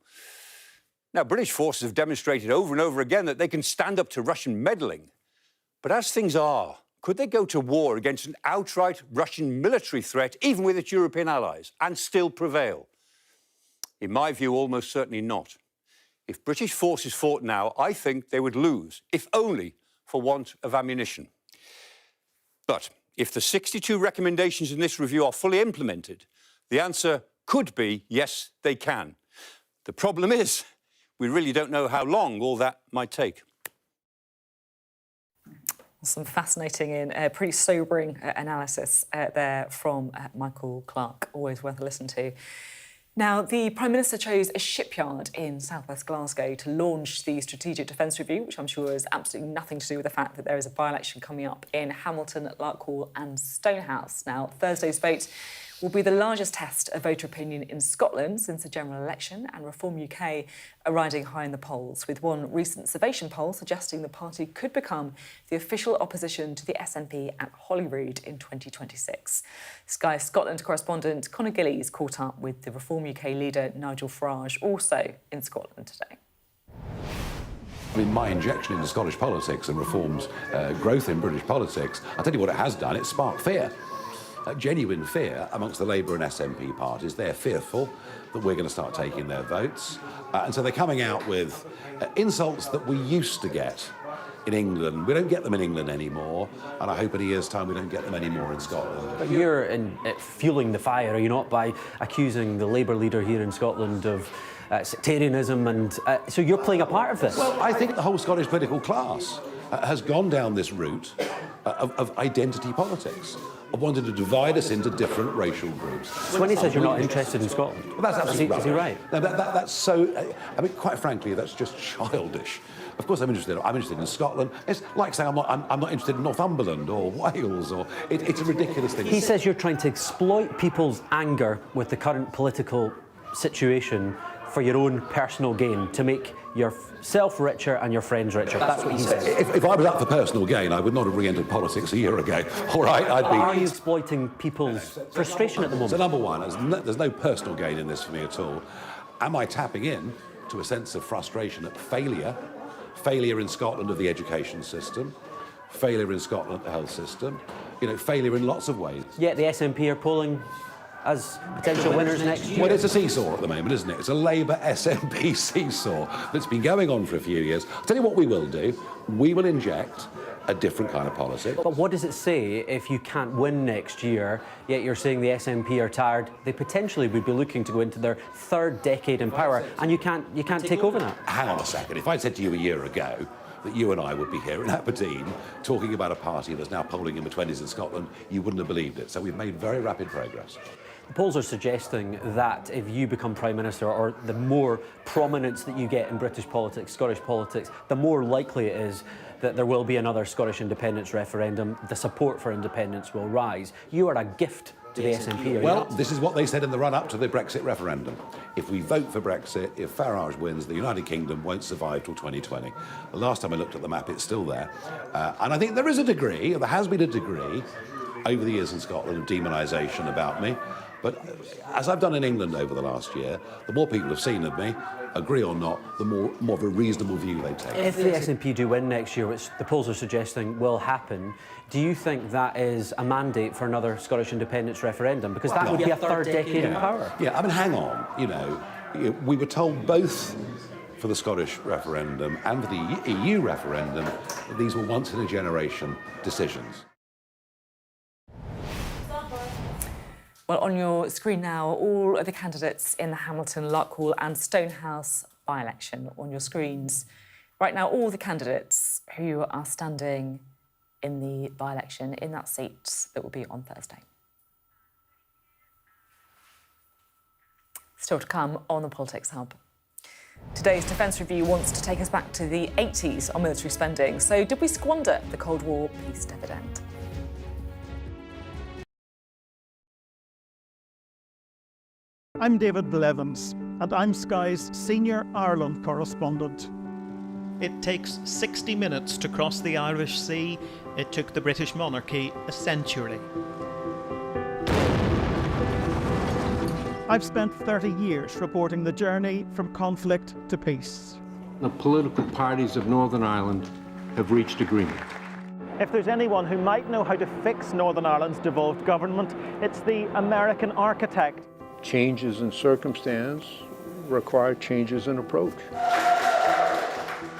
Now, British forces have demonstrated over and over again that they can stand up to Russian meddling. But as things are, could they go to war against an outright Russian military threat, even with its European allies, and still prevail? In my view, almost certainly not. If British forces fought now, I think they would lose, if only for want of ammunition. But if the 62 recommendations in this review are fully implemented, the answer could be yes, they can. The problem is, we really don't know how long all that might take. Some fascinating and pretty sobering analysis there from Michael Clark, always worth a listen to. Now, the Prime Minister chose a shipyard in southwest Glasgow to launch the Strategic Defence Review, which I'm sure has absolutely nothing to do with the fact that there is a by-election coming up in Hamilton, Larkhall and Stonehouse. Now, Thursday's vote will be the largest test of voter opinion in Scotland since the general election, and Reform UK are riding high in the polls, with one recent Survation poll suggesting the party could become the official opposition to the SNP at Holyrood in 2026. Sky Scotland correspondent Conor Gillies caught up with the Reform UK leader Nigel Farage, also in Scotland today. I mean, my injection into Scottish politics and Reform's growth in British politics, I'll tell you what it has done, it's sparked fear. Genuine fear amongst the Labour and SNP parties. They're fearful that we're going to start taking their votes. And so they're coming out with insults that we used to get in England. We don't get them in England anymore, and I hope in a year's time we don't get them anymore in Scotland. But you're fueling the fire, are you not, by accusing the Labour leader here in Scotland of sectarianism, and so you're playing a part of this? Well, I think the whole Scottish political class has gone down this route of identity politics, of wanting to divide us into different racial groups. When he says you're not interested in Scotland, well, that's absolutely is he right? No, that's so. I mean, quite frankly, that's just childish. Of course, I'm interested in Scotland. It's like saying I'm not interested in Northumberland or Wales, or it's a ridiculous thing. He says you're trying to exploit people's anger with the current political situation for your own personal gain, to make yourself richer and your friends richer. That's what he says. If I was up for personal gain, I would not have re-entered politics a year ago. All right, I'd be... Are you exploiting people's frustration at the moment? So, number one, there's no personal gain in this for me at all. Am I tapping in to a sense of frustration at failure in Scotland of the education system, failure in Scotland the health system, failure in lots of ways? Yet the SNP are polling as potential winners next year. Well, it's a seesaw at the moment, isn't it? It's a Labour SNP seesaw that's been going on for a few years. I'll tell you what we will do. We will inject a different kind of policy. But what does it say if you can't win next year, yet you're saying the SNP are tired? They potentially would be looking to go into their third decade in power, and you can't take over that. Hang on a second. If I'd said to you a year ago that you and I would be here in Aberdeen talking about a party that's now polling in the 20s in Scotland, you wouldn't have believed it. So we've made very rapid progress. The polls are suggesting that if you become Prime Minister, or the more prominence that you get in British politics, Scottish politics, the more likely it is that there will be another Scottish independence referendum. The support for independence will rise. You are a gift to the SNP. Well, this is what they said in the run-up to the Brexit referendum. If we vote for Brexit, if Farage wins, the United Kingdom won't survive till 2020. The last time I looked at the map, it's still there. And I think there is a degree, there has been a degree, over the years in Scotland, of demonisation about me. But as I've done in England over the last year, the more people have seen of me, agree or not, the more of a reasonable view they take. If the SNP do win next year, which the polls are suggesting will happen, do you think that is a mandate for another Scottish independence referendum? Because that would be a third decade in power. Yeah, I mean, hang on, we were told both for the Scottish referendum and for the EU referendum that these were once-in-a-generation decisions. Well, on your screen now, all of the candidates in the Hamilton, Larkhall and Stonehouse by-election on your screens. Right now, all the candidates who are standing in the by-election in that seat that will be on Thursday. Still to come on the Politics Hub. Today's Defence Review wants to take us back to the 80s on military spending. So did we squander the Cold War peace dividend? I'm David Blevins, and I'm Sky's senior Ireland correspondent. It takes 60 minutes to cross the Irish Sea. It took the British monarchy a century. I've spent 30 years reporting the journey from conflict to peace. The political parties of Northern Ireland have reached agreement. If there's anyone who might know how to fix Northern Ireland's devolved government, it's the American architect. Changes in circumstance require changes in approach.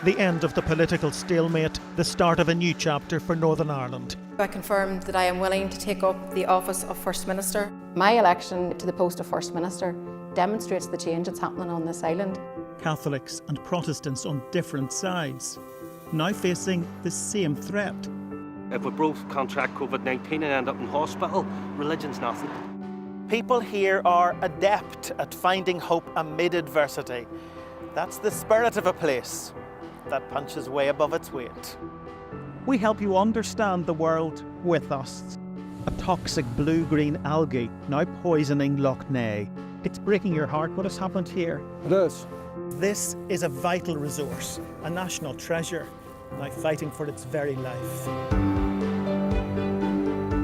The end of the political stalemate, the start of a new chapter for Northern Ireland. I confirm that I am willing to take up the office of First Minister. My election to the post of First Minister demonstrates the change that's happening on this island. Catholics and Protestants on different sides, now facing the same threat. If we both contract COVID-19 and end up in hospital, religion's nothing. People here are adept at finding hope amid adversity. That's the spirit of a place that punches way above its weight. We help you understand the world with us. A toxic blue-green algae now poisoning Lough Neagh. It's breaking your heart what has happened here. It is. This is a vital resource, a national treasure, now fighting for its very life.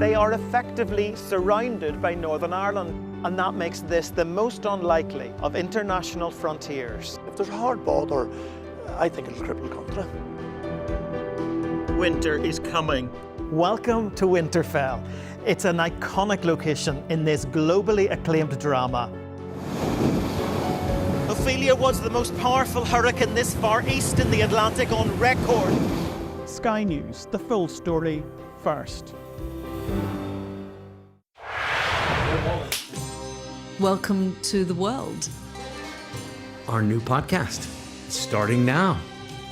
They are effectively surrounded by Northern Ireland, and that makes this the most unlikely of international frontiers. If there's hard border, I think it'll cripple the country. Winter is coming. Welcome to Winterfell. It's an iconic location in this globally acclaimed drama. Ophelia was the most powerful hurricane this far east in the Atlantic on record. Sky News, the full story first. Welcome to the world. Our new podcast, starting now.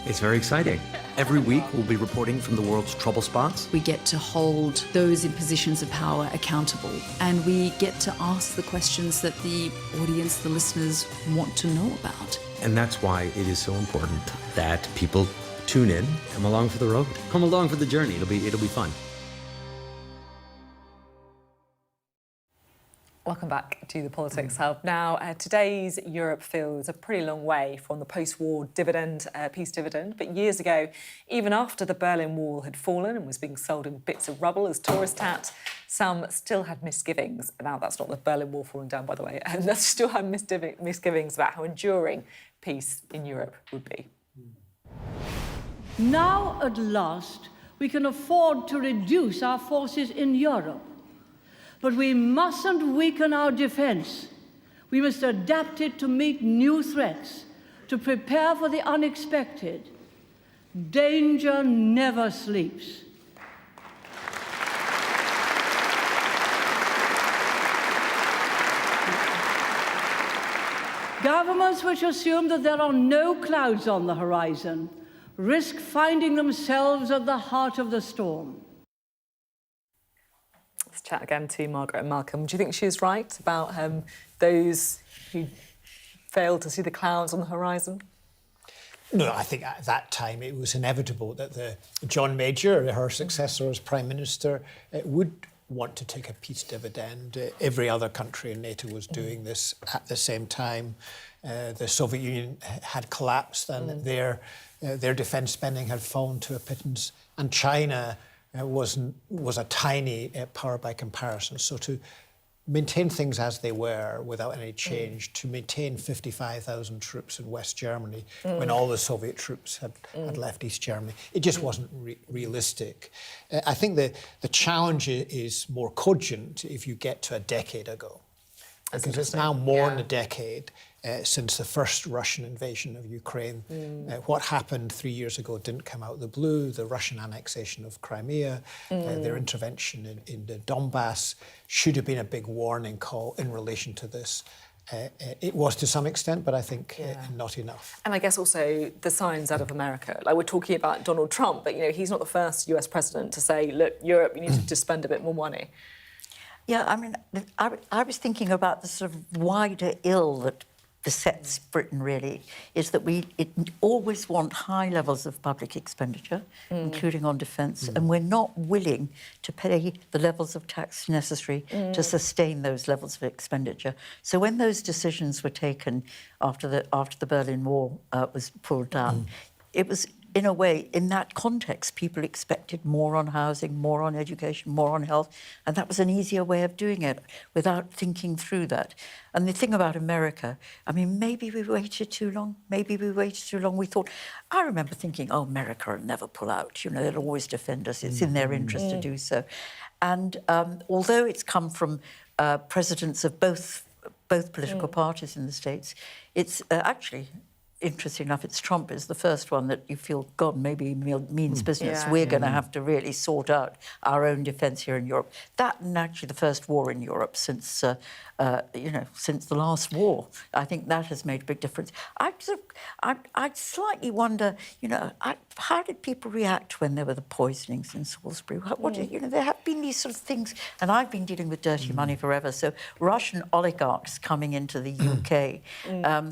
It's very exciting. Every week, we'll be reporting from the world's trouble spots. We get to hold those in positions of power accountable, and we get to ask the questions that the audience, the listeners, want to know about. And that's why it is so important that people tune in, come along for the road, come along for the journey. It'll be fun. Welcome back to the Politics Hub. Now, today's Europe feels a pretty long way from the post-war dividend, peace dividend. But years ago, even after the Berlin Wall had fallen and was being sold in bits of rubble as tourist tat, some still had misgivings. Now, that's not the Berlin Wall falling down, by the way. And they still had misgivings about how enduring peace in Europe would be. Now, at last, we can afford to reduce our forces in Europe. But we mustn't weaken our defence. We must adapt it to meet new threats, to prepare for the unexpected. Danger never sleeps. Governments which assume that there are no clouds on the horizon risk finding themselves at the heart of the storm. Let's chat again to Margaret and Malcolm. Do you think she was right about those who failed to see the clouds on the horizon? No, I think at that time it was inevitable that John Major, her successor as Prime Minister, would want to take a peace dividend. Every other country in NATO was doing this at the same time. The Soviet Union had collapsed and their defence spending had fallen to a pittance. And China was a tiny power by comparison. So to maintain things as they were without any change, to maintain 55,000 troops in West Germany when all the Soviet troops had left East Germany, it just wasn't realistic. I think the challenge is more cogent if you get to a decade ago. Because it's now more than a decade. since the first Russian invasion of Ukraine. What happened 3 years ago didn't come out of the blue. The Russian annexation of Crimea, their intervention in the Donbass should have been a big warning call in relation to this. It was to some extent, but I think not enough. And I guess also the signs out of America. Like, we're talking about Donald Trump, but, you know, he's not the first US president to say, look, Europe, you need to just spend a bit more money. Yeah, I mean, I was thinking about the sort of wider ill that besets Britain, really, is that we always want high levels of public expenditure, including on defence, and we're not willing to pay the levels of tax necessary to sustain those levels of expenditure. So when those decisions were taken after the Berlin Wall was pulled down, it was, in a way, in that context, people expected more on housing, more on education, more on health, and that was an easier way of doing it without thinking through that. And the thing about America, I mean, maybe we waited too long. Maybe we waited too long. We thought, I remember thinking, oh, America will never pull out. You know, they'll always defend us. It's in their interest to do so. And although it's come from presidents of both political parties in the States, it's actually... interesting enough, it's Trump is the first one that you feel, God, maybe he means business. We're going to have to really sort out our own defence here in Europe. That, and actually the first war in Europe since, since the last war. I think that has made a big difference. I slightly wonder, you know, how did people react when there were the poisonings in Salisbury? You know, there have been these sort of things, and I've been dealing with dirty money forever. So Russian oligarchs coming into the UK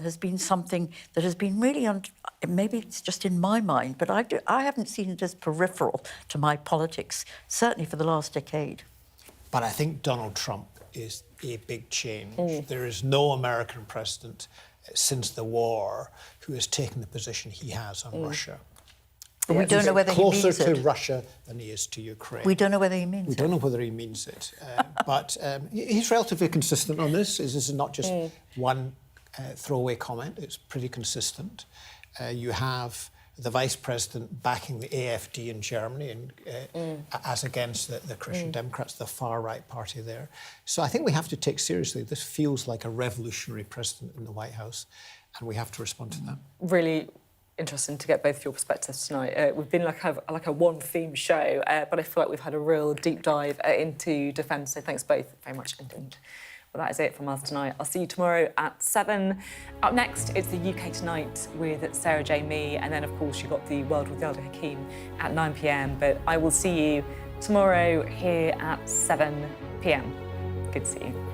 has been something that has been really, maybe it's just in my mind, but I haven't seen it as peripheral to my politics, certainly for the last decade. But I think Donald Trump is a big change. There is no American president since the war who has taken the position he has on Russia. But we don't know whether he means it. Closer to Russia than he is to Ukraine. We don't know whether he means it. We don't know whether he means it. But he's relatively consistent on this. This is not just one throwaway comment. It's pretty consistent. You have the Vice President backing the AfD in Germany and as against the Christian Democrats, the far-right party there. So I think we have to take seriously, this feels like a revolutionary president in the White House, and we have to respond to that. Really interesting to get both of your perspectives tonight. We've been like a one-theme show, but I feel like we've had a real deep dive into defence, so thanks both very much indeed. Well, that is it from us tonight. I'll see you tomorrow at 7. Up next, it's the UK Tonight with Sarah J. Mee, and then, of course, you've got the World with Yalda Hakim at 9 p.m. But I will see you tomorrow here at 7 p.m. Good to see you.